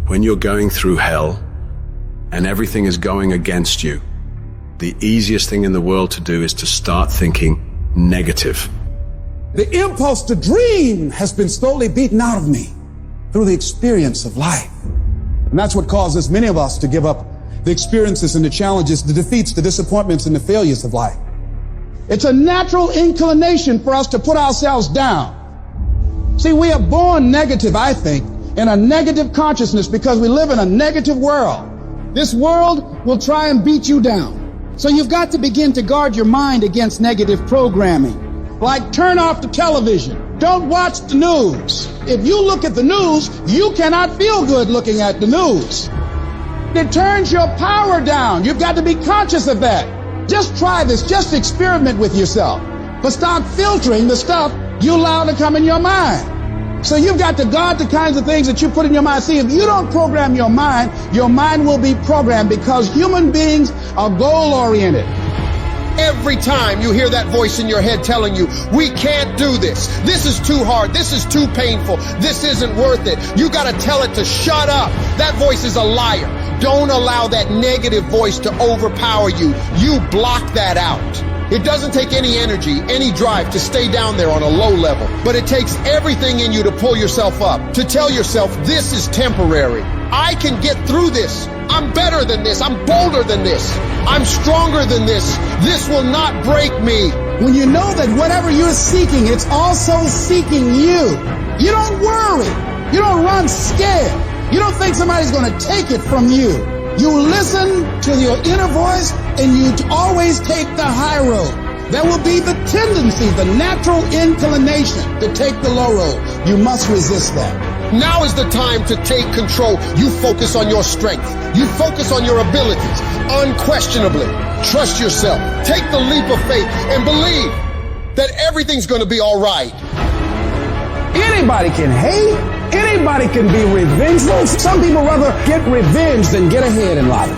When you're going through hell and everything is going against you, the easiest thing in the world to do is to start thinking negative. The impulse to dream has been slowly beaten out of me through the experience of life. And that's what causes many of us to give up the experiences and the challenges, the defeats, the disappointments, and the failures of life. It's a natural inclination for us to put ourselves down. See, we are born negative, I think, in a negative consciousness because we live in a negative world. This world will try and beat you down. So you've got to begin to guard your mind against negative programming. Like turn off the television. Don't watch the news. If you look at the news, you cannot feel good looking at the news. It turns your power down. You've got to be conscious of that. Just try this. Just experiment with yourself. But start filtering the stuff you allow to come in your mind. So you've got to guard the kinds of things that you put in your mind. See, if you don't program your mind will be programmed because human beings are goal-oriented. Every time you hear that voice in your head telling you, we can't do this. This is too hard. This is too painful. This isn't worth it. You got to tell it to shut up. That voice is a liar. Don't allow that negative voice to overpower you. You block that out. It doesn't take any energy, any drive to stay down there on a low level, but it takes everything in you to pull yourself up, to tell yourself this is temporary. I can get through this. I'm better than this. I'm bolder than this. I'm stronger than this. This will not break me. When you know that whatever you're seeking, it's also seeking you. You don't worry. You don't run scared. You don't think somebody's going to take it from you. You listen to your inner voice and you always take the high road. There will be the tendency, the natural inclination to take the low road. You must resist that. Now is the time to take control. You focus on your strength. You focus on your abilities. Unquestionably, trust yourself. Take the leap of faith and believe that everything's going to be all right. Anybody can hate. Anybody can be revengeful. Some people rather get revenge than get ahead in life.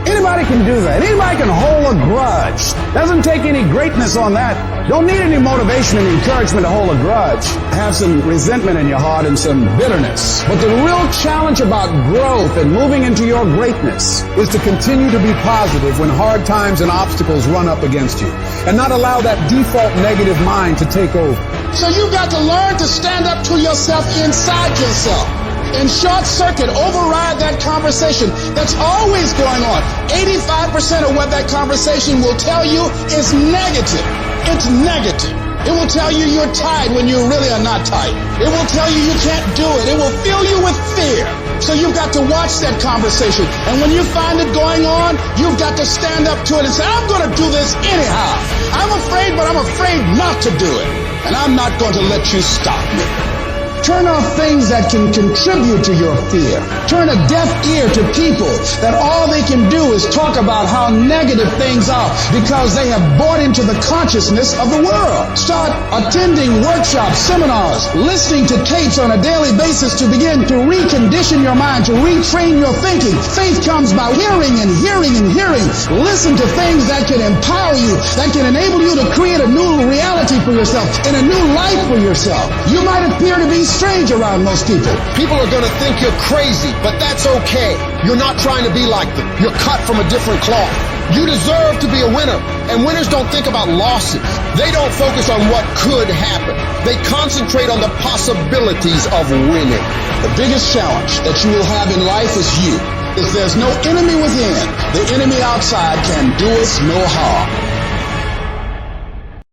Anybody can do that. Anybody can hold a grudge. Doesn't take any greatness on that. Don't need any motivation and encouragement to hold a grudge. Have some resentment in your heart and some bitterness. But the real challenge about growth and moving into your greatness is to continue to be positive when hard times and obstacles run up against you, and not allow that default negative mind to take over. So you've got to learn to stand up to yourself inside yourself and short circuit, override that conversation that's always going on. 85% of what that conversation will tell you is negative. It's negative. It will tell you you're tired when you really are not tired. It will tell you you can't do it. It will fill you with fear. So you've got to watch that conversation. And when you find it going on, you've got to stand up to it and say, I'm going to do this anyhow. I'm afraid, but I'm afraid not to do it. And I'm not going to let you stop me. Turn off things that can contribute to your fear. Turn a deaf ear to people that all they can do is talk about how negative things are because they have bought into the consciousness of the world. Start attending workshops, seminars, listening to tapes on a daily basis to begin to recondition your mind, to retrain your thinking. Faith comes by hearing and hearing and hearing. Listen to things that can empower you, that can enable you to create a new reality for yourself and a new life for yourself. You might appear to be strange around most people. People are going to think you're crazy, but that's okay. You're not trying to be like them. You're cut from a different cloth. You deserve to be a winner. And winners don't think about losses. They don't focus on what could happen. They concentrate on the possibilities of winning. The biggest challenge that you will have in life is you. If there's no enemy within, the enemy outside can do us no harm.